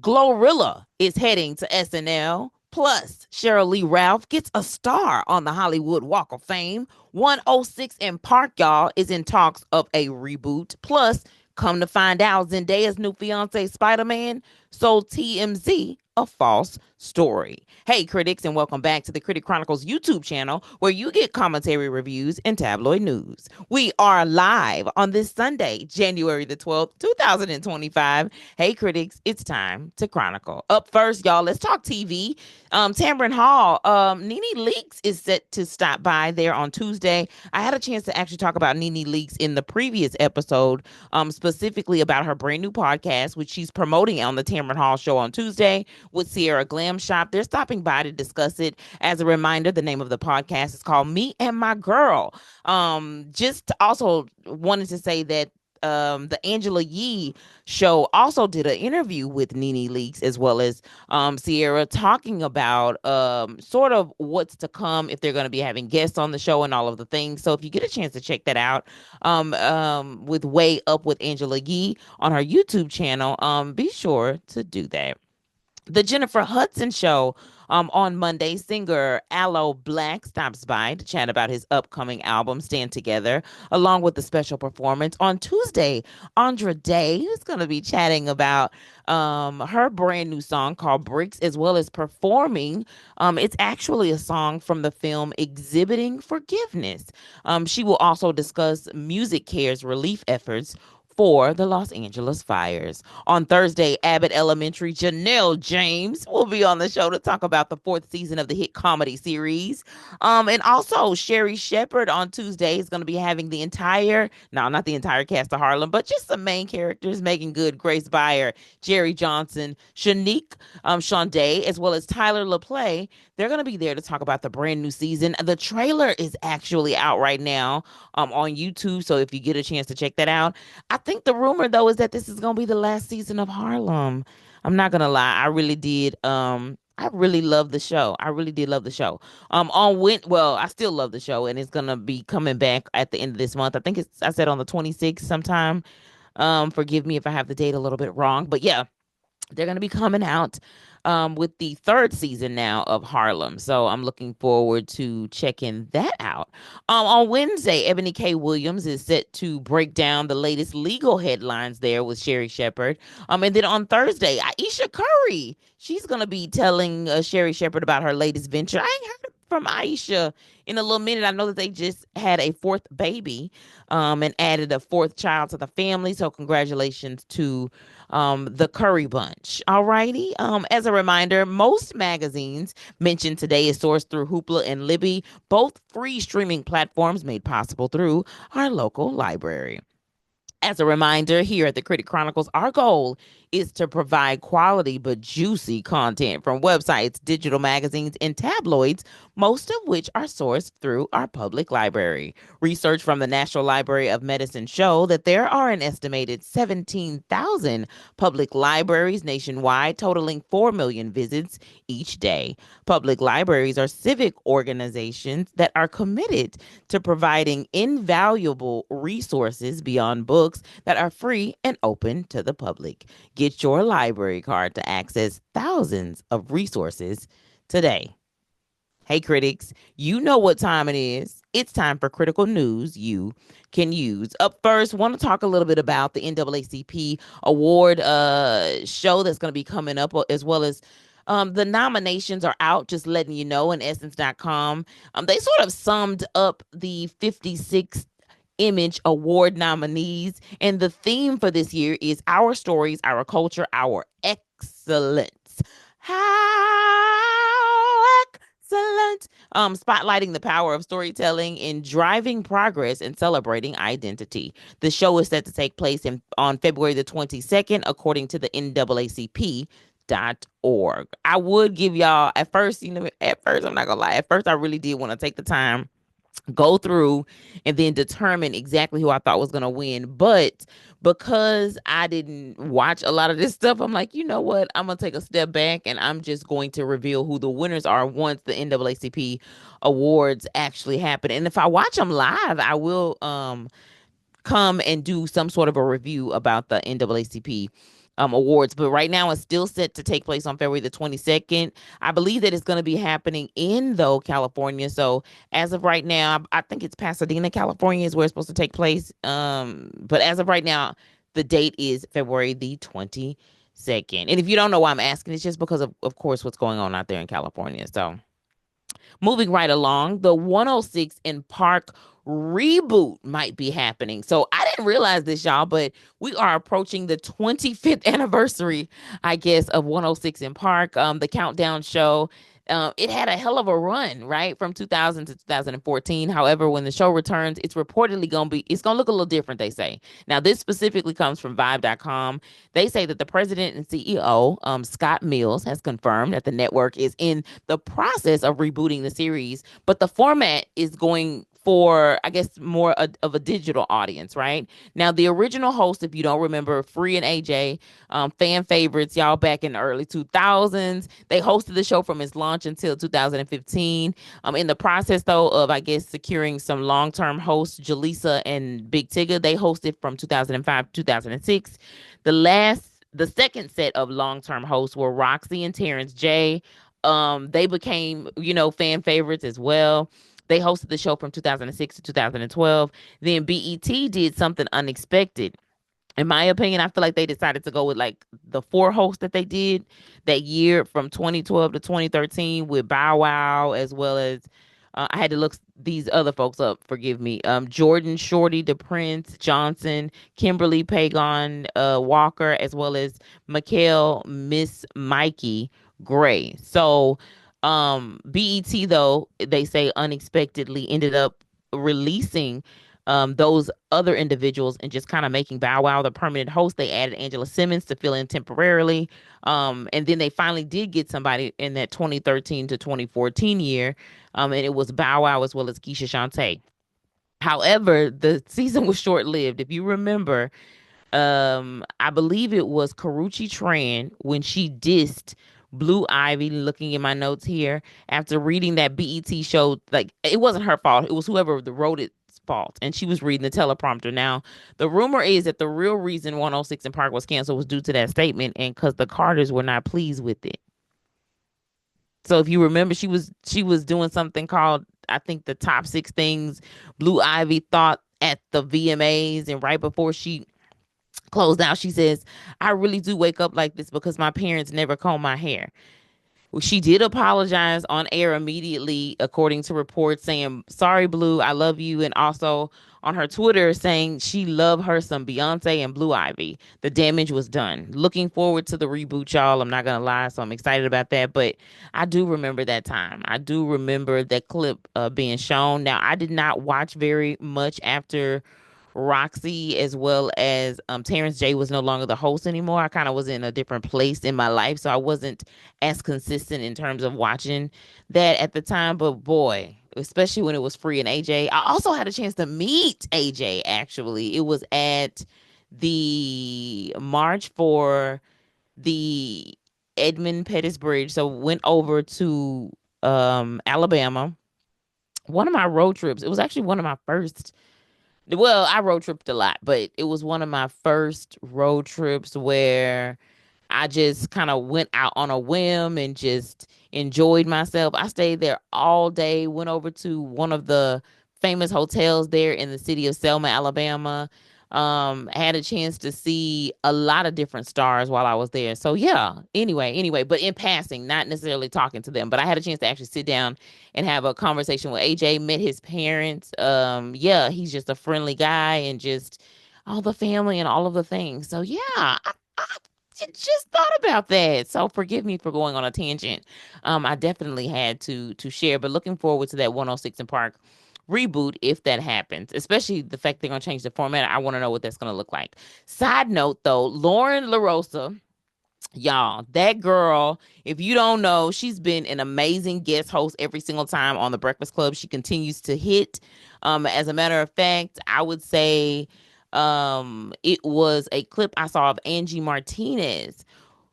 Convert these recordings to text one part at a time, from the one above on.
Glorilla is heading to SNL. Plus, Sheryl Lee Ralph gets a star on the Hollywood Walk of Fame. 106 in Park, y'all, is in talks of a reboot. Plus, come to find out, Zendaya's new fiance, Spider Man, sold TMZ a false story. Hey, critics, and welcome back to the Critic Chronicles YouTube channel where you get commentary reviews and tabloid news. We are live on this Sunday, January the 12th, 2025. Hey, critics, it's time to chronicle. Up first, y'all, let's talk TV. Tamron Hall, Nene Leakes is set to stop by there on Tuesday. I had a chance to actually talk about Nene Leakes in the previous episode, specifically about her brand new podcast, which she's promoting on the Tamron Hall show on Tuesday with Sierra Glam Shop. They're stopping by to discuss it. As a reminder, the name of the podcast is called Me and My Girl. Just also wanted to say that the Angela Yee show also did an interview with Nene Leakes as well as Sierra, talking about sort of what's to come if they're going to be having guests on the show and all of the things. So if you get a chance to check that out with Way Up with Angela Yee on her YouTube channel, be sure to do that. The Jennifer Hudson Show on Monday, singer Aloe Black stops by to chat about his upcoming album, Stand Together, along with the special performance. On Tuesday, Andra Day is going to be chatting about her brand new song called Bricks, as well as performing. It's actually a song from the film Exhibiting Forgiveness. She will also discuss Music Care's relief efforts for the Los Angeles fires. On Thursday, Abbott Elementary Janelle James will be on the show to talk about the fourth season of the hit comedy series. And also Sherry Shepherd on Tuesday is going to be having the entire, no, not the entire cast of Harlem, but just some main characters: Megan Good, Grace Byer, Jerry Johnson, Shanique Shonday, as well as Tyler LaPlay. They're going to be there to talk about the brand new season. The trailer is actually out right now on YouTube, so if you get a chance to check that out. I think the rumor though is that this is gonna be the last season of Harlem. I'm not gonna lie, I really did. I really love the show. I really did love the show. I still love the show, and it's gonna be coming back at the end of this month. I think I said on the 26th sometime. Forgive me if I have the date a little bit wrong, but yeah, they're going to be coming out with the third season now of Harlem. So I'm looking forward to checking that out. On Wednesday, Ebony K. Williams is set to break down the latest legal headlines there with Sherry Shepherd. And then on Thursday, Aisha Curry, she's going to be telling Sherry Shepherd about her latest venture. I ain't heard from Aisha in a little minute. I know that they just had a fourth baby and added a fourth child to the family. So congratulations to the Curry Bunch. All righty. As a reminder, most magazines mentioned today is sourced through Hoopla and Libby, both free streaming platforms made possible through our local library. As a reminder, here at the Critic Chronicles, our goal is to provide quality but juicy content from websites, digital magazines, and tabloids, most of which are sourced through our public library. Research from the National Library of Medicine show that there are an estimated 17,000 public libraries nationwide, totaling 4 million visits each day. Public libraries are civic organizations that are committed to providing invaluable resources beyond books that are free and open to the public. Get your library card to access thousands of resources today. Hey, critics, you know what time it is. It's time for critical news you can use. Up first, want to talk a little bit about the NAACP award show that's going to be coming up, as well as the nominations are out, just letting you know, in essence.com. They sort of summed up the 56 Image Award nominees. And the theme for this year is Our Stories, Our Culture, Our Excellence. How excellent. Spotlighting the power of storytelling in driving progress and celebrating identity. The show is set to take place on February the 22nd, according to the NAACP.org. I would give y'all at first, I'm not gonna lie. At first, I really did want to take the time, go through, and then determine exactly who I thought was going to win. But because I didn't watch a lot of this stuff, I'm like, you know what? I'm going to take a step back and I'm just going to reveal who the winners are once the NAACP awards actually happen. And if I watch them live, I will come and do some sort of a review about the NAACP awards. But right now, it's still set to take place on February the 22nd. I believe that it's going to be happening in, though, California. So as of right now, I think it's Pasadena, California is where it's supposed to take place. But as of right now, the date is February the 22nd. And if you don't know why I'm asking, it's just because of course, what's going on out there in California. So moving right along, the 106 in Park reboot might be happening. So I didn't realize this, y'all, but we are approaching the 25th anniversary, I guess, of 106 in Park, the countdown show. It had a hell of a run, right, from 2000 to 2014. However, when the show returns, it's gonna look a little different. They say. Now, this specifically comes from Vibe.com. They say that the president and CEO, Scott Mills, has confirmed that the network is in the process of rebooting the series, but the format is going for, I guess, more of a digital audience, right? Now, the original host, if you don't remember, Free and AJ, fan favorites, y'all, back in the early 2000s, they hosted the show from its launch until 2015. In the process, though, of, I guess, securing some long-term hosts, Jaleesa and Big Tigger, they hosted from 2005 to 2006. The second set of long-term hosts were Roxy and Terrence J. They became, fan favorites as well. They hosted the show from 2006 to 2012. Then BET did something unexpected. In my opinion, I feel like they decided to go with like the four hosts that they did that year from 2012 to 2013 with Bow Wow, as well as I had to look these other folks up. Forgive me. Jordan Shorty, the Prince Johnson, Kimberly Pagon, Walker, as well as Mikhail Miss Mikey Gray. So, BET, though, they say unexpectedly ended up releasing those other individuals and just kind of making Bow Wow the permanent host. They added Angela Simmons to fill in temporarily. And then they finally did get somebody in that 2013 to 2014 year. And it was Bow Wow as well as Keisha Shantae. However, the season was short lived. If you remember, I believe it was Karuchi Tran when she dissed Blue Ivy, looking in my notes here, after reading that BET show. Like, it wasn't her fault, it was whoever wrote it's fault, and she was reading the teleprompter. Now, the rumor is that the real reason 106 in Park was canceled was due to that statement, and because the Carters were not pleased with it. So if you remember, she was doing something called, I think, the top six things Blue Ivy thought at the VMAs, and right before she closed out, she says, I really do wake up like this because my parents never comb my hair. Well, she did apologize on air immediately, according to reports, saying, sorry, Blue, I love you. And also on her Twitter saying she loved her some Beyonce and Blue Ivy. The damage was done. Looking forward to the reboot, y'all. I'm not going to lie. So I'm excited about that. But I do remember that time. I do remember that clip being shown. Now, I did not watch very much after Roxy as well as Terrence J was no longer the host anymore. I kind of was in a different place in my life, so I wasn't as consistent in terms of watching that at the time. But boy, especially when it was Free and AJ, I also had a chance to meet AJ. Actually, it was at the March for the Edmund Pettus Bridge, so went over to Alabama. One of my road trips. It was actually one of my first, well, I road tripped a lot, but it was one of my first road trips where I just kind of went out on a whim and just enjoyed myself. I stayed there all day, went over to one of the famous hotels there in the city of Selma, Alabama. Had a chance to see a lot of different stars while I was there. So yeah, anyway, but in passing, not necessarily talking to them, but I had a chance to actually sit down and have a conversation with AJ, met his parents. Yeah, he's just a friendly guy and just all the family and all of the things. So yeah, I just thought about that. So forgive me for going on a tangent. I definitely had to share, but looking forward to that 106 in Park reboot if that happens, especially the fact they're gonna change the format. I want to know what that's gonna look like. Side note though, Lauren LaRosa, y'all, that girl, if you don't know, she's been an amazing guest host every single time on The Breakfast Club. She continues to hit. As a matter of fact, I would say it was a clip I saw of Angie Martinez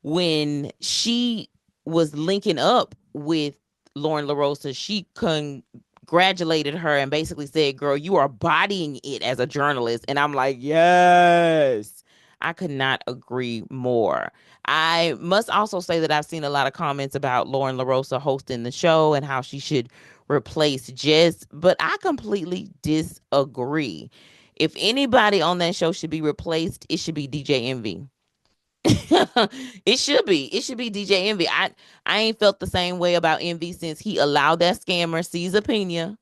when she was linking up with Lauren LaRosa. She congratulated her and basically said, girl, you are bodying it as a journalist. And I'm like, yes. I could not agree more. I must also say that I've seen a lot of comments about Lauren LaRosa hosting the show and how she should replace Jess, but I completely disagree. If anybody on that show should be replaced, it should be DJ Envy. It should be. It should be DJ Envy. I ain't felt the same way about Envy since he allowed that scammer Caesar Pena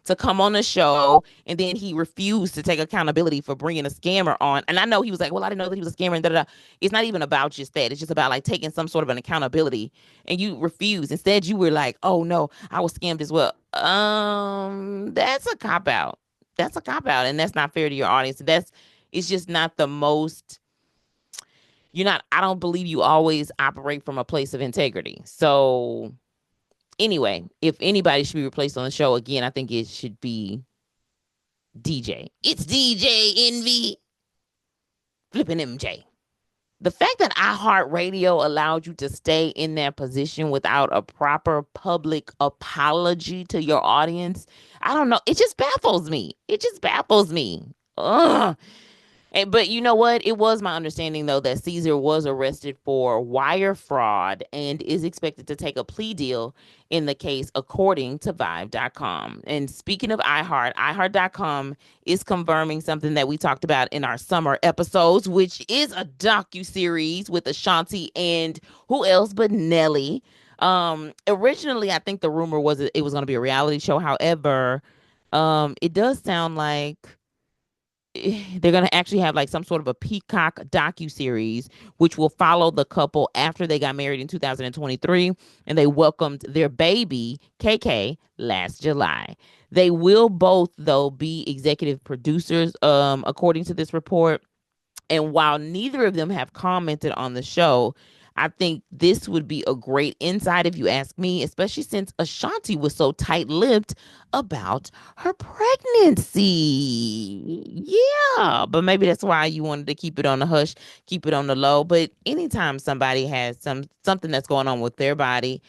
to come on the show, and then he refused to take accountability for bringing a scammer on. And I know he was like, "Well, I didn't know that he was a scammer." And da, da, da. It's not even about just that. It's just about like taking some sort of an accountability, and you refuse. Instead, you were like, "Oh no, I was scammed as well." That's a cop out. That's a cop out, and that's not fair to your audience. That's it's just not the most. You're not. I don't believe you always operate from a place of integrity. So anyway, if anybody should be replaced on the show again, I think it should be DJ. It's DJ Envy flipping MJ. The fact that iHeartRadio allowed you to stay in that position without a proper public apology to your audience, I don't know. It just baffles me. It just baffles me. Ugh. But you know what? It was my understanding, though, that Caesar was arrested for wire fraud and is expected to take a plea deal in the case, according to Vive.com. And speaking of iHeart.com is confirming something that we talked about in our summer episodes, which is a docu-series with Ashanti and who else but Nelly. Originally, I think the rumor was that it was going to be a reality show. However, it does sound like they're going to actually have like some sort of a Peacock docu series which will follow the couple after they got married in 2023 and they welcomed their baby KK last July. They will both though be executive producers according to this report, and while neither of them have commented on the show, I think this would be a great insight if you ask me, especially since Ashanti was so tight lipped about her pregnancy. Yeah, but maybe that's why you wanted to keep it on the hush, keep it on the low. But anytime somebody has something that's going on with their body,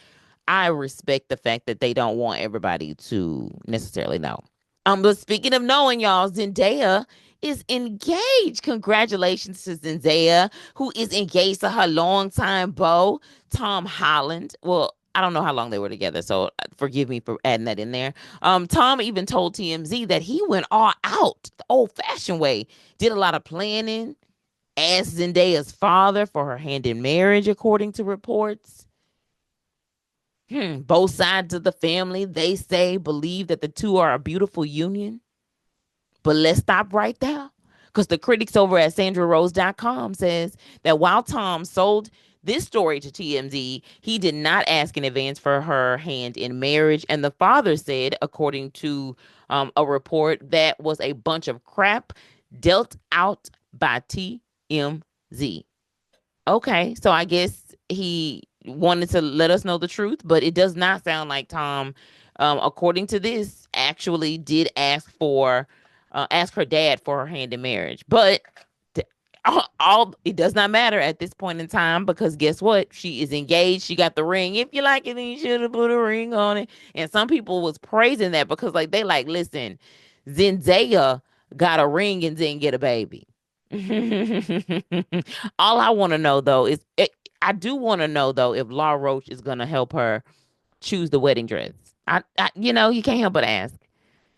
I respect the fact that they don't want everybody to necessarily know. But speaking of knowing, y'all, Zendaya is engaged. Congratulations to Zendaya, who is engaged to her longtime beau, Tom Holland. Well, I don't know how long they were together, so forgive me for adding that in there. Tom even told TMZ that he went all out the old-fashioned way, did a lot of planning, asked Zendaya's father for her hand in marriage, according to reports. Both sides of the family, they say, believe that the two are a beautiful union. But let's stop right there. Because the critics over at SandraRose.com says that while Tom sold this story to TMZ, he did not ask in advance for her hand in marriage. And the father said, according to a report, that was a bunch of crap dealt out by TMZ. Okay, so I guess he wanted to let us know the truth, but it does not sound like Tom, according to this, actually did ask her dad for her hand in marriage. But all it does not matter at this point in time because guess what? She is engaged. She got the ring. If you like it, then you should have put a ring on it. And some people was praising that because like they like, listen, Zendaya got a ring and didn't get a baby. All I want to know though is I do want to know though if Law Roach is gonna help her choose the wedding dress. You can't help but ask.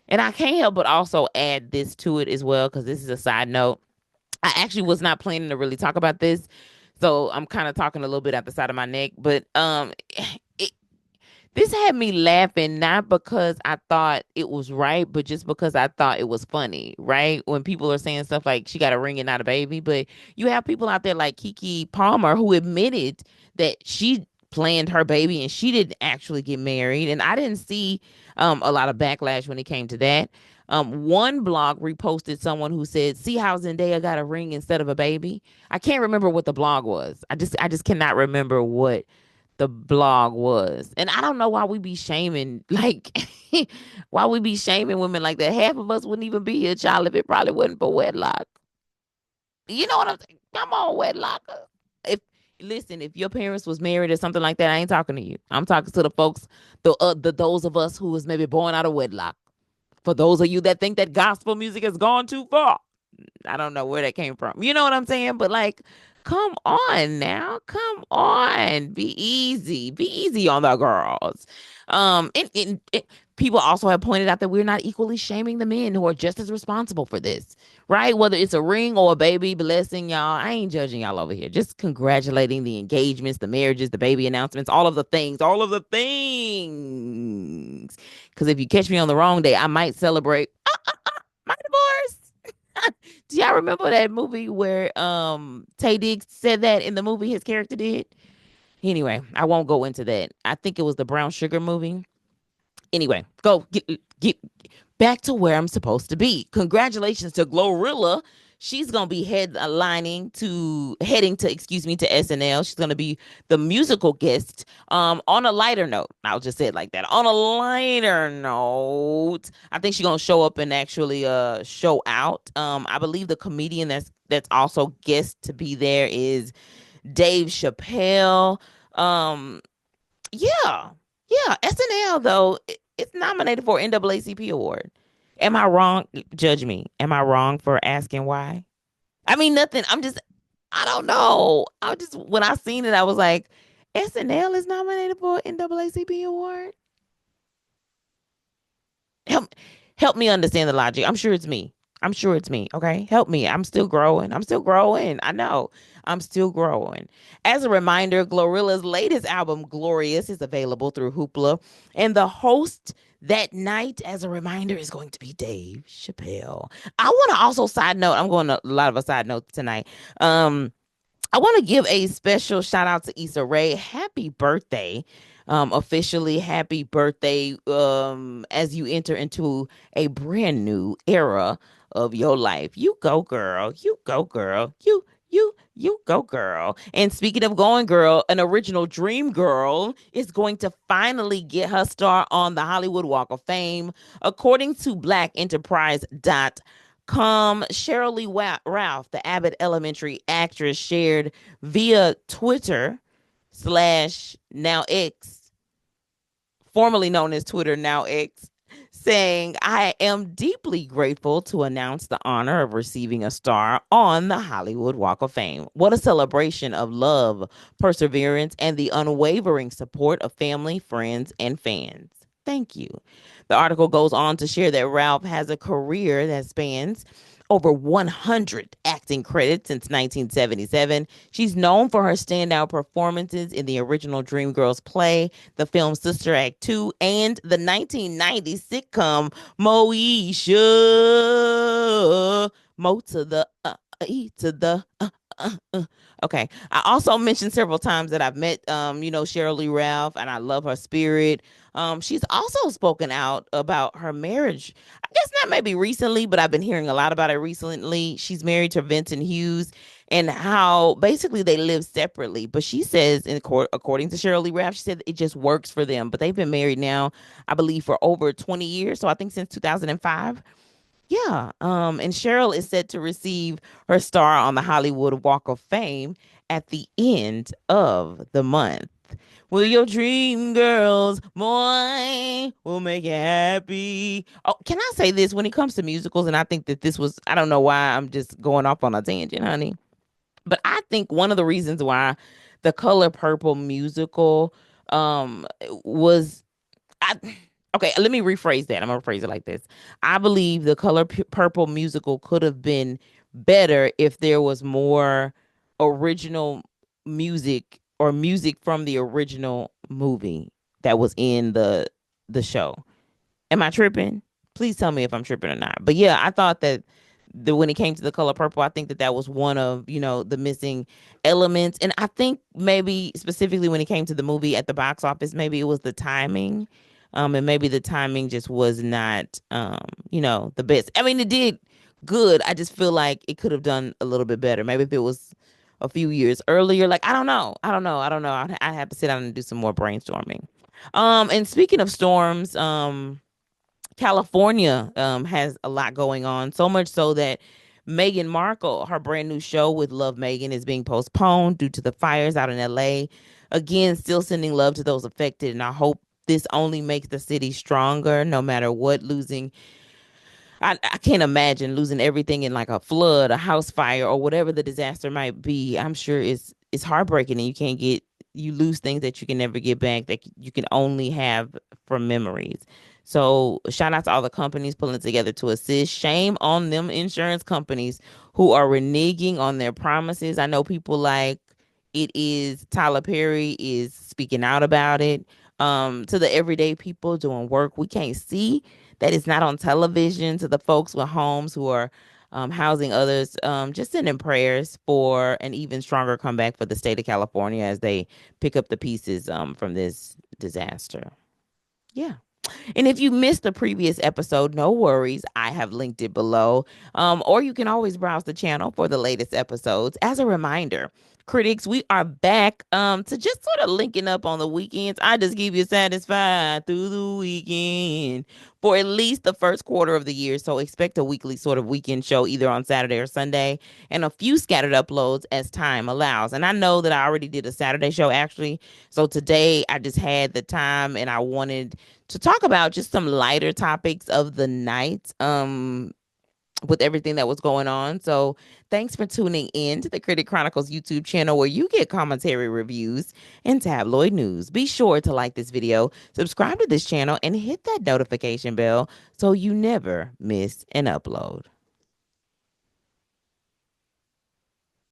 And I can't help but also add this to it as well, because this is a side note. I actually was not planning to really talk about this. So I'm kind of talking a little bit at the side of my neck. But it, this had me laughing, not because I thought it was right, but just because I thought it was funny, right? When people are saying stuff like she got a ring and not a baby. But you have people out there like Kiki Palmer who admitted that she planned her baby and she didn't actually get married. And I didn't see a lot of backlash when it came to that. One blog reposted someone who said, "See how Zendaya got a ring instead of a baby." I can't remember what the blog was. I just cannot remember what the blog was. And I don't know why we be shaming, like, why we be shaming women like that. Half of us wouldn't even be here, child, if it probably wasn't for wedlock. You know what I'm saying? Come on, wedlock. If listen, if your parents was married or something like that, I ain't talking to you. I'm talking to the folks, the those of us who was maybe born out of wedlock. For those of you that think that gospel music has gone too far. I don't know where that came from. You know what I'm saying? But like, come on now. Come on. Be easy on the girls. People also have pointed out that we're not equally shaming the men who are just as responsible for this, right? Whether it's a ring or a baby blessing, y'all. I ain't judging y'all over here. Just congratulating the engagements, the marriages, the baby announcements, all of the things, all of the things. Because if you catch me on the wrong day, I might celebrate my divorce. Do y'all remember that movie where Tay Diggs said that in the movie his character did? Anyway, I won't go into that. I think it was the Brown Sugar movie. Anyway, go get back to where I'm supposed to be. Congratulations to Glorilla. She's gonna be heading to excuse me to SNL. She's gonna be the musical guest. On a lighter note, I'll just say it like that. On a lighter note, I think she's gonna show up and actually show out. I believe the comedian that's also guest to be there is Dave Chappelle. Um, yeah, yeah. SNL though, it's nominated for NAACP award. Am I wrong? Judge me. Am I wrong for asking why? I mean, nothing. I don't know. I just when I seen it, I was like, SNL is nominated for NAACP award. Help, help me understand the logic. I'm sure it's me. I'm sure it's me. Okay, help me. I'm still growing. I'm still growing. I know. I'm still growing. As a reminder, Glorilla's latest album, Glorious, is available through Hoopla, and the host that night, as a reminder, is going to be Dave Chappelle. I want to also side note. I'm going to a lot of a side notes tonight. Um, I want to give a special shout out to Issa Rae. Happy birthday. Officially happy birthday as you enter into a brand new era of your life. You go girl. You go girl. You go girl. And speaking of going girl, an original dream girl is going to finally get her star on the Hollywood Walk of Fame. According to blackenterprise.com, Sheryl Lee Ralph, the Abbott Elementary actress, shared via Twitter slash now X, formerly known as Twitter, now X, saying, I am deeply grateful to announce the honor of receiving a star on the Hollywood Walk of Fame. What a celebration of love, perseverance, and the unwavering support of family, friends, and fans. Thank you. The article goes on to share that Ralph has a career that spans over 100 acting credits since 1977. She's known for her standout performances in the original Dreamgirls play, the film Sister Act 2, and the 1990 sitcom Moesha. Mo to the E to the Okay. I also mentioned several times that I've met Sheryl Lee Ralph and I love her spirit. She's also spoken out about her marriage. I guess not maybe recently, but I've been hearing a lot about it recently. She's married to Vincent Hughes and how basically they live separately. But she says, in court, according to Sheryl Lee Ralph, she said it just works for them. But they've been married now, I believe, for over 20 years. So I think since 2005. Yeah. And Cheryl is set to receive her star on the Hollywood Walk of Fame at the end of the month. Will your dream girls, boy, will make you happy? Oh, can I say this when it comes to musicals? And I think that this was, I don't know why I'm just going off on a tangent, honey. But I think one of the reasons why the Color Purple musical was I okay, let me rephrase that. I'm gonna rephrase it like this. I believe the Purple musical could have been better if there was more original music or music from the original movie that was in the show. Am I tripping? Please tell me if I'm tripping or not. But yeah, I thought that when it came to the color purple, I think that that was one of the missing elements, and I think maybe specifically when it came to the movie at the box office, maybe it was the timing, and maybe the timing just was not the best. I mean, it did good. I just feel like it could have done a little bit better. Maybe if it was a few years earlier. Like I don't know. I don't know. I have to sit down and do some more brainstorming. And speaking of storms, California has a lot going on, so much so that Meghan Markle, her brand new show with Love Meghan, is being postponed due to the fires out in LA. Again, still sending love to those affected, and I hope this only makes the city stronger, no matter what. Losing I can't imagine losing everything in like a flood, a house fire, or whatever the disaster might be. I'm sure it's heartbreaking, and you lose things that you can never get back, that you can only have from memories. So shout out to all the companies pulling together to assist. Shame on them insurance companies who are reneging on their promises. I know people like it is Tyler Perry is speaking out about it. To the everyday people doing work we can't see, that is not on television, to the folks with homes who are housing others. Just sending prayers for an even stronger comeback for the state of California as they pick up the pieces from this disaster. Yeah. And if you missed the previous episode, no worries. I have linked it below. Or you can always browse the channel for the latest episodes. As a reminder, critics, we are back to just sort of linking up on the weekends. I just keep you satisfied through the weekend for at least the first quarter of the year. So expect a weekly sort of weekend show either on Saturday or Sunday, and a few scattered uploads as time allows. And I know that I already did a Saturday show actually. So today I just had the time and I wanted to talk about just some lighter topics of the night with everything that was going on. So thanks for tuning in to the Critic Chronicles YouTube channel where you get commentary, reviews, and tabloid news. Be sure to like this video, subscribe to this channel, and hit that notification bell so you never miss an upload.